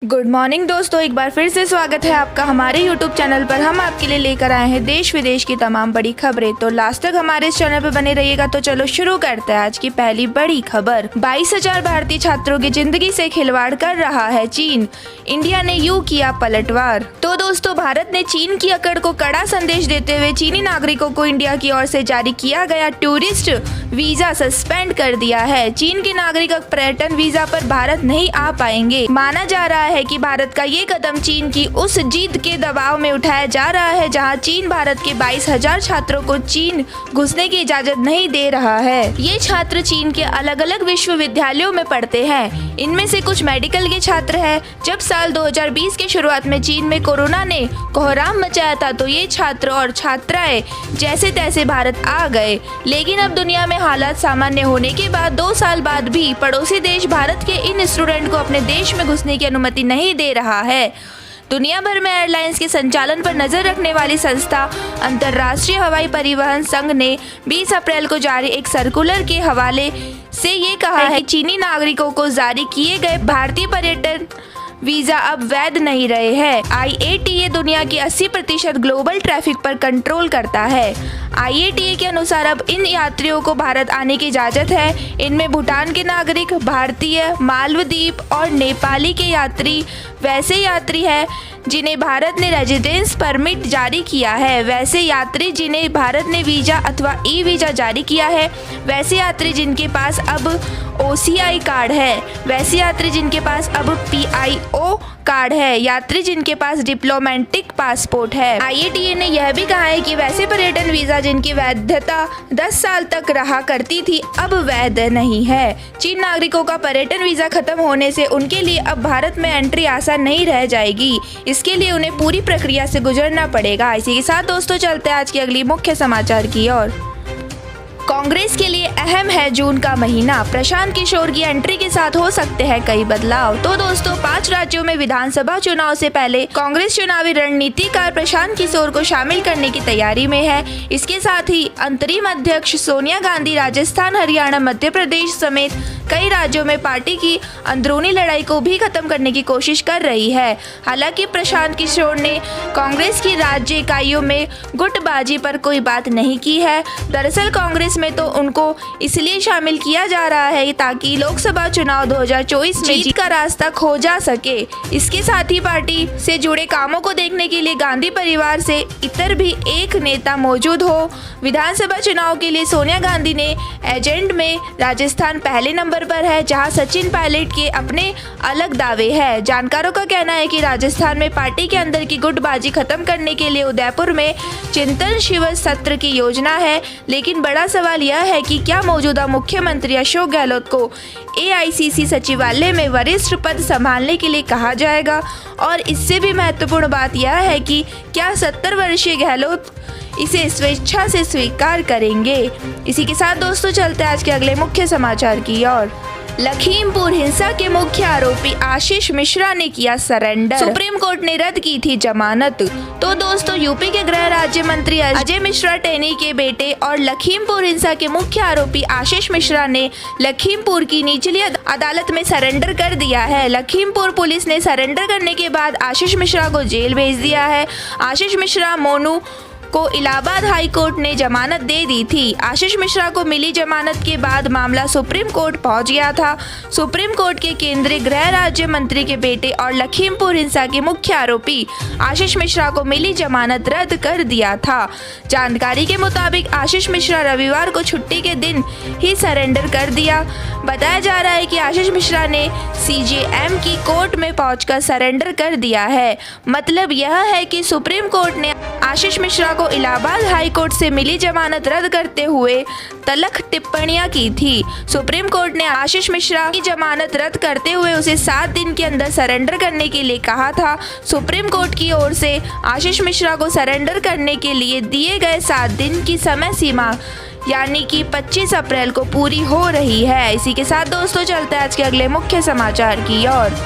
Good morning दोस्तों, एक बार फिर से स्वागत है आपका हमारे यूट्यूब चैनल पर। हम आपके लिए लेकर आए हैं देश विदेश की तमाम बड़ी खबरें। तो लास्ट तक हमारे इस चैनल पर बने रहिएगा। तो चलो शुरू करते हैं आज की पहली बड़ी खबर। 22,000 भारतीय छात्रों की जिंदगी से खिलवाड़ कर रहा है चीन, इंडिया ने यूं किया पलटवार। तो दोस्तों, भारत ने चीन की अकड़ को कड़ा संदेश देते हुए चीनी नागरिकों को इंडिया की ओर से जारी किया गया टूरिस्ट वीजा सस्पेंड कर दिया है। चीन के नागरिक अब पर्यटन वीजा पर भारत नहीं आ पाएंगे। माना जा रहा है कि भारत का ये कदम चीन की उस जीत के दबाव में उठाया जा रहा है जहां चीन भारत के 22,000 छात्रों को चीन घुसने की इजाजत नहीं दे रहा है। ये छात्र चीन के अलग अलग विश्वविद्यालयों में पढ़ते हैं। इनमें से कुछ मेडिकल के छात्र हैं। जब साल 2020 के शुरुआत में चीन में कोरोना ने कोहराम मचाया था तो ये छात्र और छात्राएं जैसे तैसे भारत आ गए। लेकिन अब दुनिया में हालात सामान्य होने के बाद 2 साल बाद भी पड़ोसी देश भारत के इन स्टूडेंट को अपने देश में घुसने की अनुमति नहीं दे रहा है। दुनिया भर में एयरलाइंस के संचालन पर नजर रखने वाली संस्था अंतर्राष्ट्रीय हवाई परिवहन संघ ने 20 अप्रैल को जारी एक सर्कुलर के हवाले से ये कहा है कि चीनी नागरिकों को जारी किए गए भारतीय पर्यटन वीजा अब वैध नहीं रहे हैं। IATA दुनिया की 80% ग्लोबल ट्रैफिक पर कंट्रोल करता है। IATA के अनुसार अब इन यात्रियों को भारत आने की इजाज़त है। इनमें भूटान के नागरिक, भारतीय, मालदीव और नेपाली के यात्री वैसे यात्री हैं जिन्हें भारत ने रेजिडेंस परमिट जारी किया है। वैसे यात्री जिन्हें भारत ने वीजा अथवा ई वीजा जारी किया है। वैसे यात्री जिनके पास अब OCI कार्ड है। वैसे यात्री जिनके पास अब PIO कार्ड है। यात्री जिनके पास डिप्लोमेटिक पासपोर्ट है। IATA ने यह भी कहा है कि वैसे पर्यटन वीजा जिनकी वैधता 10 साल तक रहा करती थी अब वैध नहीं है। चीन नागरिकों का पर्यटन वीजा खत्म होने से उनके लिए अब भारत में एंट्री आसान नहीं रह जाएगी। इसके लिए उन्हें पूरी प्रक्रिया से गुजरना पड़ेगा। इसी के साथ दोस्तों चलते हैं आज की अगली मुख्य समाचार की ओर। कांग्रेस के लिए अहम है जून का महीना, प्रशांत किशोर की एंट्री के साथ हो सकते हैं कई बदलाव। तो दोस्तों, 5 राज्यों में विधानसभा चुनाव से पहले कांग्रेस चुनावी रणनीतिकार प्रशांत किशोर को शामिल करने की तैयारी में है। इसके साथ ही अंतरिम अध्यक्ष सोनिया गांधी राजस्थान, हरियाणा, मध्य प्रदेश समेत कई राज्यों में पार्टी की अंदरूनी लड़ाई को भी खत्म करने की कोशिश कर रही है। हालांकि प्रशांत किशोर ने कांग्रेस की राज्य इकाइयों में गुटबाजी पर कोई बात नहीं की है। दरअसल कांग्रेस में तो उनको इसलिए शामिल किया जा रहा है ताकि लोकसभा चुनाव 2024 में जीत का रास्ता खोजा सके। इसके साथ ही पार्टी से जुड़े कामों को देखने के लिए गांधी परिवार से इतर भी एक नेता मौजूद हो। विधानसभा चुनाव के लिए सोनिया गांधी ने एजेंडे में राजस्थान पहले नंबर पर है, जहां सचिन पायलट के अपने अलग दावे हैं। जानकारों का कहना है कि राजस्थान में पार्टी के अंदर की गुटबाजी खत्म करने के लिए उदयपुर में चिंतन शिविर सत्र की योजना है। लेकिन बड़ा सवाल यह है कि क्या मौजूदा मुख्यमंत्री अशोक गहलोत को AICC सचिवालय में वरिष्ठ पद संभालने के लिए कहा जाएगा। और इससे भी महत्वपूर्ण बात यह है कि क्या 70 वर्षीय गहलोत इसे स्वेच्छा से स्वीकार करेंगे। इसी के साथ दोस्तों चलते हैं आज के अगले मुख्य समाचार की ओर। लखीमपुर हिंसा के मुख्य आरोपी आशीष मिश्रा ने किया सरेंडर, सुप्रीम कोर्ट ने रद्द की थी जमानत। तो दोस्तों, यूपी के गृह राज्य मंत्री अजय मिश्रा टेनी के बेटे और लखीमपुर हिंसा के मुख्य आरोपी आशीष मिश्रा ने लखीमपुर की निचली अदालत में सरेंडर कर दिया है। लखीमपुर पुलिस ने सरेंडर करने के बाद आशीष मिश्रा को जेल भेज दिया है। आशीष मिश्रा मोनू को इलाहाबाद हाई कोर्ट ने जमानत दे दी थी। आशीष मिश्रा को मिली जमानत के बाद मामला सुप्रीम कोर्ट पहुंच गया था। सुप्रीम कोर्ट के केंद्रीय गृह राज्य मंत्री के बेटे और लखीमपुर हिंसा के मुख्य आरोपी आशीष मिश्रा को मिली जमानत रद्द कर दिया था। जानकारी के मुताबिक आशीष मिश्रा रविवार को छुट्टी के दिन ही सरेंडर कर दिया। बताया जा रहा है कि आशीष मिश्रा ने CJM की कोर्ट में पहुंचकर सरेंडर कर दिया है। मतलब यह है कि सुप्रीम कोर्ट ने आशीष मिश्रा को इलाहाबाद हाई कोर्ट से मिली जमानत रद्द करते हुए तल्ख टिप्पणियां की थी। सुप्रीम कोर्ट ने आशीष मिश्रा की जमानत रद्द करते हुए उसे 7 दिन के अंदर सरेंडर करने के लिए कहा था। सुप्रीम कोर्ट की ओर से आशीष मिश्रा को सरेंडर करने के लिए दिए गए 7 दिन की समय सीमा यानी कि 25 अप्रैल को पूरी हो रही है। इसी के साथ दोस्तों चलते हैं आज के अगले मुख्य समाचार की ओर।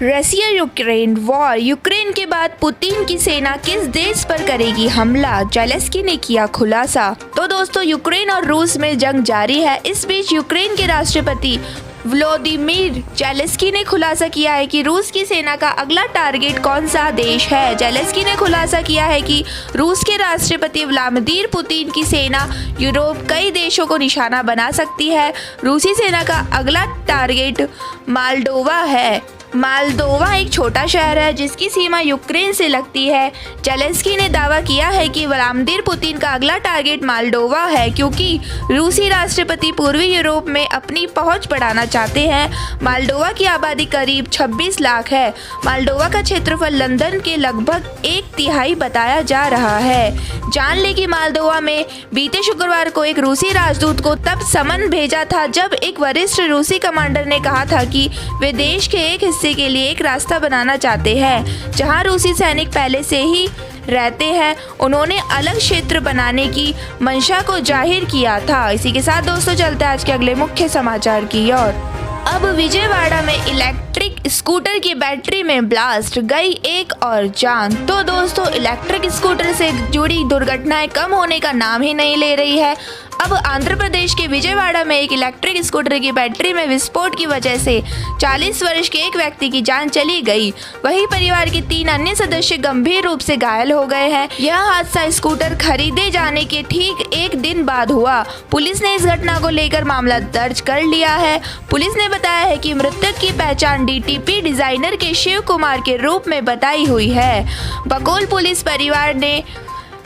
रसिया यूक्रेन वॉर, यूक्रेन के बाद पुतिन की सेना किस देश पर करेगी हमला, जेलेंस्की ने किया खुलासा। तो दोस्तों, यूक्रेन और रूस में जंग जारी है। इस बीच यूक्रेन के राष्ट्रपति व्लादिमीर ज़ेलेंस्की ने खुलासा किया है कि रूस की सेना का अगला टारगेट कौन सा देश है। ज़ेलेंस्की ने खुलासा किया है कि रूस के राष्ट्रपति व्लादिमीर पुतिन की सेना यूरोप कई देशों को निशाना बना सकती है। रूसी सेना का अगला टारगेट मोल्दोवा है। मोल्दोवा एक छोटा शहर है जिसकी सीमा यूक्रेन से लगती है। ज़ेलेंस्की ने दावा किया है कि व्लादिमीर पुतिन का अगला टारगेट मोल्दोवा है क्योंकि रूसी राष्ट्रपति पूर्वी यूरोप में अपनी पहुंच बढ़ाना चाहते हैं। मोल्दोवा की आबादी करीब 26 लाख है। मोल्दोवा का क्षेत्रफल लंदन के लगभग 1/3 बताया जा रहा है। जान लें कि मोल्दोवा में बीते शुक्रवार को एक रूसी राजदूत को तब समन भेजा था जब एक वरिष्ठ रूसी कमांडर ने कहा था कि वे देश के एक हिस्से के लिए एक रास्ता बनाना चाहते हैं जहां रूसी सैनिक पहले से ही रहते हैं। उन्होंने अलग क्षेत्र बनाने की मंशा को जाहिर किया था। इसी के साथ दोस्तों चलते हैं आज के अगले मुख्य समाचार की ओर। अब विजयवाड़ा में इलेक्ट्रिक स्कूटर की बैटरी में ब्लास्ट, गई एक और जान। तो दोस्तों इलेक्ट्रिक स्कूटर से जुड़ी दुर्घटनाएं कम होने का नाम ही नहीं ले रही है। अब आंध्र प्रदेश के विजयवाड़ा में एक इलेक्ट्रिक स्कूटर की बैटरी में विस्फोट की वजह से 40 वर्ष के एक व्यक्ति की जान चली गई। वहीं परिवार के 3 अन्य सदस्य गंभीर रूप से घायल हो गए हैं। यह हादसा स्कूटर खरीदे जाने के ठीक एक दिन बाद हुआ। पुलिस ने इस घटना को लेकर मामला दर्ज कर लिया है। पुलिस ने बताया है कि मृतक की पहचान डीटीपी डिजाइनर के शिव कुमार के रूप में बताई हुई है। बकोल पुलिस परिवार ने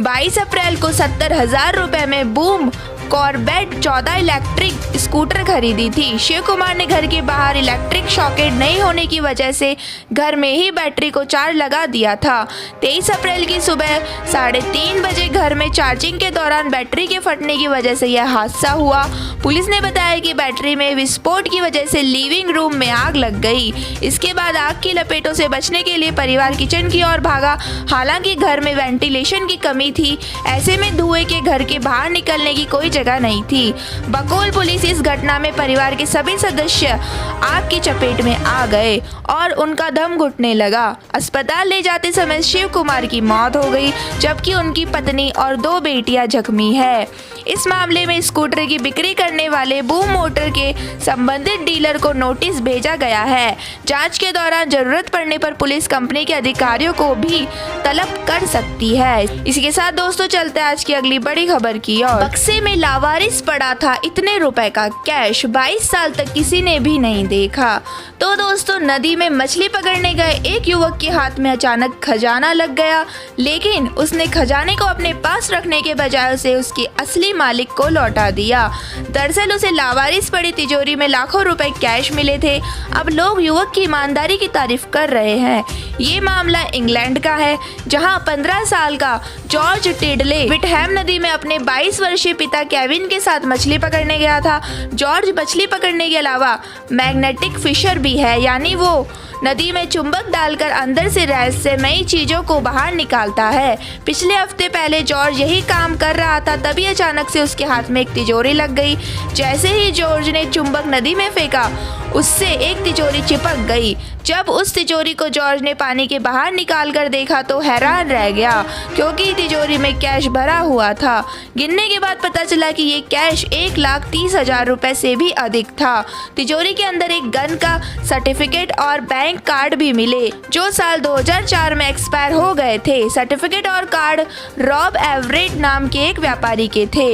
22 अप्रैल को 70,000 रुपए में बूम कॉर्बेट 14 इलेक्ट्रिक स्कूटर खरीदी थी। शिव कुमार ने घर के बाहर इलेक्ट्रिक सॉकेट नहीं होने की वजह से घर में ही बैटरी को चार्ज लगा दिया था। 23 अप्रैल की सुबह 3:30 बजे घर में चार्जिंग के दौरान बैटरी के फटने की वजह से यह हादसा हुआ। पुलिस ने बताया कि बैटरी में विस्फोट की वजह से लिविंग रूम में आग लग गई। इसके बाद आग की लपेटों से बचने के लिए परिवार किचन की ओर भागा। हालांकि घर में वेंटिलेशन की कमी थी, ऐसे में धुएं के घर के बाहर निकलने की कोई जगह नहीं थी। बकोल पुलिस इस घटना में परिवार के सभी सदस्य आग की चपेट में आ गए और उनका दम घुटने लगा। अस्पताल ले जाते समय शिव कुमार की मौत हो गई, जबकि उनकी पत्नी और 2 बेटियां जख्मी है। इस मामले में स्कूटर की बिक्री करने वाले बूम मोटर के संबंधित डीलर को नोटिस भेजा गया है। जांच के दौरान जरूरत पड़ने पर पुलिस कंपनी के अधिकारियों को भी तलब कर सकती है। इसी के साथ दोस्तों चलते हैं आज की अगली बड़ी खबर की ओर। बक्से में लावारिस पड़ा था इतने रुपए का कैश, 22 साल तक किसी ने भी नहीं देखा। तो दोस्तों नदी में मछली पकड़ने गए एक युवक के हाथ में अचानक खजाना लग गया, लेकिन उसने खजाने को अपने पास रखने के बजाय उसे उसके असली मालिक को लौटा दिया। दरअसल उसे लावारिस पड़ी तिजोरी में लाखों रुपए कैश मिले थे। अब लोग युवक की ईमानदारी की तारीफ कर रहे हैं। ये मामला इंग्लैंड का है, जहां 15 साल का जॉर्ज टिडले विटहैम नदी में अपने 22 वर्षीय पिता केविन के साथ मछली पकड़ने गया था। जॉर्ज मछली पकड़ने के अलावा मैग्नेटिक फिशर भी है, यानी वो नदी में चुंबक डालकर अंदर से रहस्यमयी चीजों को बाहर निकालता है। पिछले हफ्ते पहले जॉर्ज यही काम कर रहा था, तभी अचानक से उसके हाथ में एक तिजोरी लग गई। जैसे ही जॉर्ज ने चुंबक नदी में फेंका, उससे एक तिजोरी चिपक गई। जब उस तिजोरी को जॉर्ज ने पानी के बाहर निकाल कर देखा तो हैरान रह गया, क्योंकि तिजोरी में कैश भरा हुआ था। गिनने के बाद पता चला कि ये कैश 1,30,000 रुपए से भी अधिक था। तिजोरी के अंदर एक गन का सर्टिफिकेट और बैंक कार्ड भी मिले, जो साल 2004 में एक्सपायर हो गए थे। सर्टिफिकेट और कार्ड रॉब एवरेट नाम के एक व्यापारी के थे।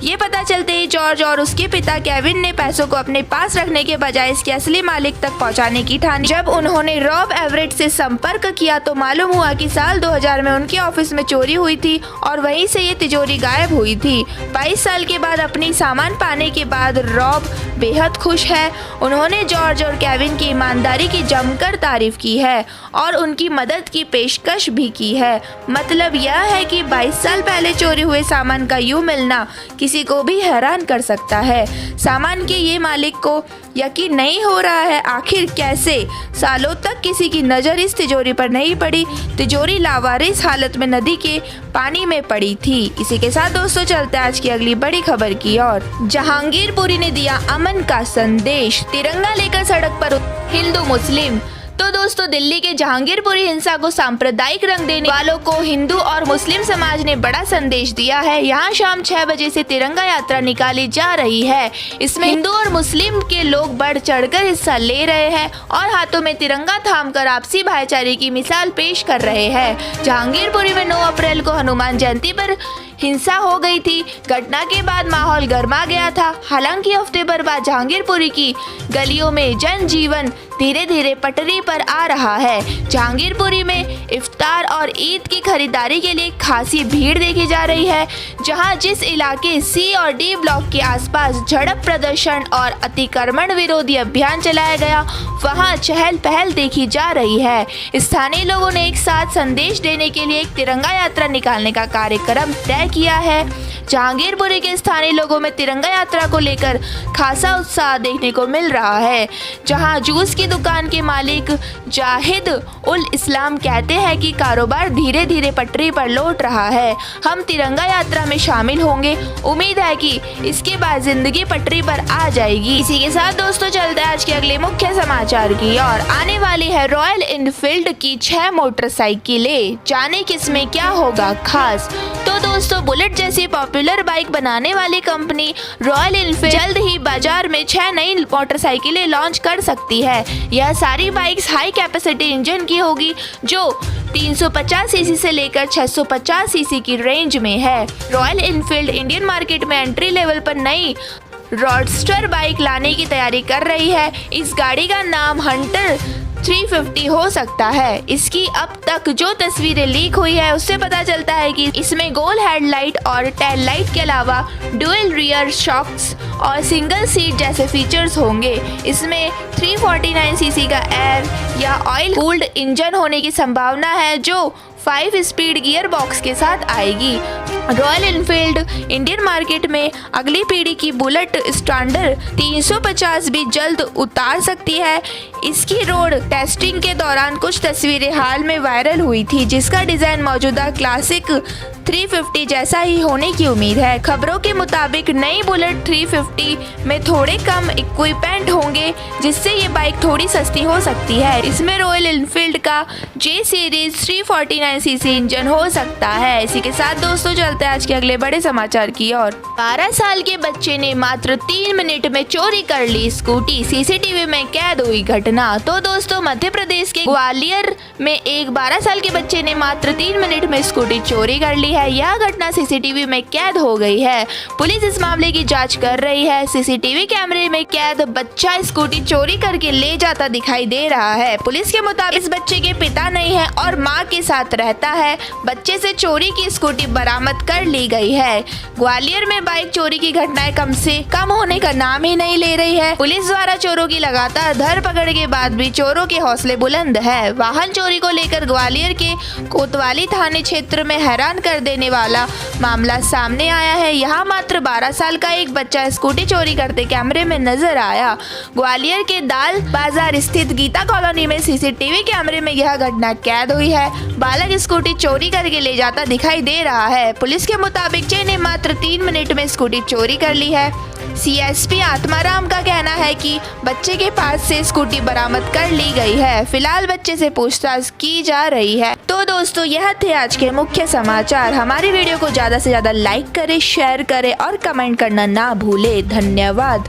ये पता चलते ही जॉर्ज और उसके पिता केविन ने पैसों को अपने पास रखने के बजाय इसके असली मालिक तक पहुंचाने की ठानी। जब उन्होंने रॉब एवरेट से संपर्क किया तो मालूम हुआ कि साल 2000 में उनके ऑफिस में चोरी हुई थी और वहीं से ये तिजोरी गायब हुई थी। 22 साल के बाद अपनी सामान पाने के बाद रॉब बेहद खुश है। उन्होंने जॉर्ज और केविन की ईमानदारी की जमकर तारीफ की है और उनकी मदद की पेशकश भी की है। मतलब यह है कि 22 साल पहले चोरी हुए सामान का यूं मिलना किसी को भी हैरान कर सकता है। सामान के ये मालिक को यकीन नहीं हो रहा है, आखिर कैसे सालों तक किसी की नज़र इस तिजोरी पर नहीं पड़ी। तिजोरी लावारिस हालत में नदी के पानी में पड़ी थी। इसी के साथ दोस्तों चलते हैं आज की अगली बड़ी खबर की ओर। जहांगीरपुरी ने दिया अमन का संदेश, तिरंगा लेकर सड़क पर हिंदू मुस्लिम। तो दोस्तों दिल्ली के जहांगीरपुरी हिंसा को सांप्रदायिक रंग देने वालों को हिंदू और मुस्लिम समाज ने बड़ा संदेश दिया है। यहाँ शाम 6 बजे से तिरंगा यात्रा निकाली जा रही है। इसमें हिंदू और मुस्लिम के लोग बढ़ चढ़कर हिस्सा ले रहे हैं और हाथों में तिरंगा थामकर आपसी भाईचारे की मिसाल पेश कर रहे हैं। जहांगीरपुरी में 9 अप्रैल को हनुमान जयंती पर हिंसा हो गई थी। घटना के बाद माहौल गर्मा गया था। हालांकि हफ्ते भर बाद जहांगीरपुरी की गलियों में जनजीवन धीरे धीरे पटरी पर आ रहा है। जहांगीरपुरी में इफ्तार और ईद की खरीदारी के लिए खासी भीड़ देखी जा रही है। जहां जिस इलाके सी और डी ब्लॉक के आसपास झड़प प्रदर्शन और अतिक्रमण विरोधी अभियान चलाया गया, वहां चहल पहल देखी जा रही है। स्थानीय लोगों ने एक साथ संदेश देने के लिए एक तिरंगा यात्रा निकालने का कार्यक्रम तय किया है। जहांगीरपुरी के स्थानीय लोगों में तिरंगा यात्रा को लेकर खासा उत्साह देखने को मिल रहा है। जहां जूस की दुकान के मालिक जाहिद उल इस्लाम कहते हैं कि कारोबार धीरे धीरे पटरी पर लौट रहा है। हम तिरंगा यात्रा में शामिल होंगे। उम्मीद है कि इसके बाद जिंदगी पटरी पर आ जाएगी। इसी के साथ दोस्तों चलते हैं आज के अगले मुख्य समाचार की और आने वाली है रॉयल एनफील्ड की 6 मोटरसाइकिलें। जाने किसमें क्या होगा खास। तो दोस्तों बुलेट जैसी पॉपुलर बाइक बनाने वाली कंपनी रॉयल एनफील्ड जल्द ही बाजार में 6 नई मोटरसाइकिलें लॉन्च कर सकती है। यह सारी बाइक्स हाई कैपेसिटी इंजन की होगी जो 350 सीसी से लेकर 650 सीसी की रेंज में है। रॉयल एनफील्ड इंडियन मार्केट में एंट्री लेवल पर नई रॉडस्टर बाइक लाने की तैयारी कर रही है। इस गाड़ी का नाम हंटर 350 हो सकता है। इसकी अब तक जो तस्वीरें लीक हुई है उससे पता चलता है कि इसमें गोल हेडलाइट और टेल लाइट के अलावा डुअल रियर शॉक्स और सिंगल सीट जैसे फीचर्स होंगे। इसमें 349 सीसी का एयर या ऑयल कूल्ड इंजन होने की संभावना है जो 5 स्पीड गियर बॉक्स के साथ आएगी। रॉयल एनफील्ड इंडियन मार्केट में अगली पीढ़ी की बुलेट स्टैंडर्ड 350 भी जल्द उतार सकती है। इसकी रोड टेस्टिंग के दौरान कुछ तस्वीरें हाल में वायरल हुई थी जिसका डिजाइन मौजूदा क्लासिक 350 जैसा ही होने की उम्मीद है। खबरों के मुताबिक नई बुलेट 350 में थोड़े कम इक्विपमेंट होंगे जिससे ये बाइक थोड़ी सस्ती हो सकती है। इसमें रॉयल एनफील्ड का J सीरीज 349 सीसी इंजन हो सकता है। इसी के साथ दोस्तों चलते हैं आज के अगले बड़े समाचार की ओर। 12 साल के बच्चे ने मात्र 3 मिनट में चोरी कर ली स्कूटी, सीसीटीवी में कैद हुई घटना। तो दोस्तों मध्य प्रदेश के ग्वालियर में एक 12 साल के बच्चे ने मात्र 3 मिनट में स्कूटी चोरी कर ली है। यह घटना सीसीटीवी में कैद हो गई है। पुलिस इस मामले की जांच कर रही है। सीसीटीवी कैमरे में कैद बच्चा स्कूटी चोरी करके ले जाता दिखाई दे रहा है। पुलिस के मुताबिक इस बच्चे के पिता नहीं है और मां के साथ रहता है। बच्चे से चोरी की स्कूटी बरामद कर ली गई है। ग्वालियर में बाइक चोरी की घटनाएं कम से कम होने का नाम ही नहीं ले रही है। पुलिस द्वारा चोरों की लगातार धरपकड़ के बाद भी चोरों के हौसले बुलंद है। वाहन चोरी को लेकर ग्वालियर के कोतवाली थाने क्षेत्र में हैरान कर देने वाला मामला सामने आया है। यहाँ मात्र 12 साल का एक बच्चा स्कूटी चोरी करते कैमरे में नजर आया। ग्वालियर के दाल बाजार स्थित गीता कॉलोनी में सीसीटीवी कैमरे में यह घटना कैद हुई है। बालक स्कूटी चोरी करके ले जाता दिखाई दे रहा है। पुलिस के मुताबिक चे ने मात्र 3 मिनट में स्कूटी चोरी कर ली है। सीएसपी आत्माराम का कहना है कि बच्चे के पास से स्कूटी बरामद कर ली गई है। फिलहाल बच्चे से पूछताछ की जा रही है। तो दोस्तों यह थे आज के मुख्य समाचार। हमारी वीडियो को ज्यादा से ज्यादा लाइक करें, शेयर करें और कमेंट करना ना भूले। धन्यवाद।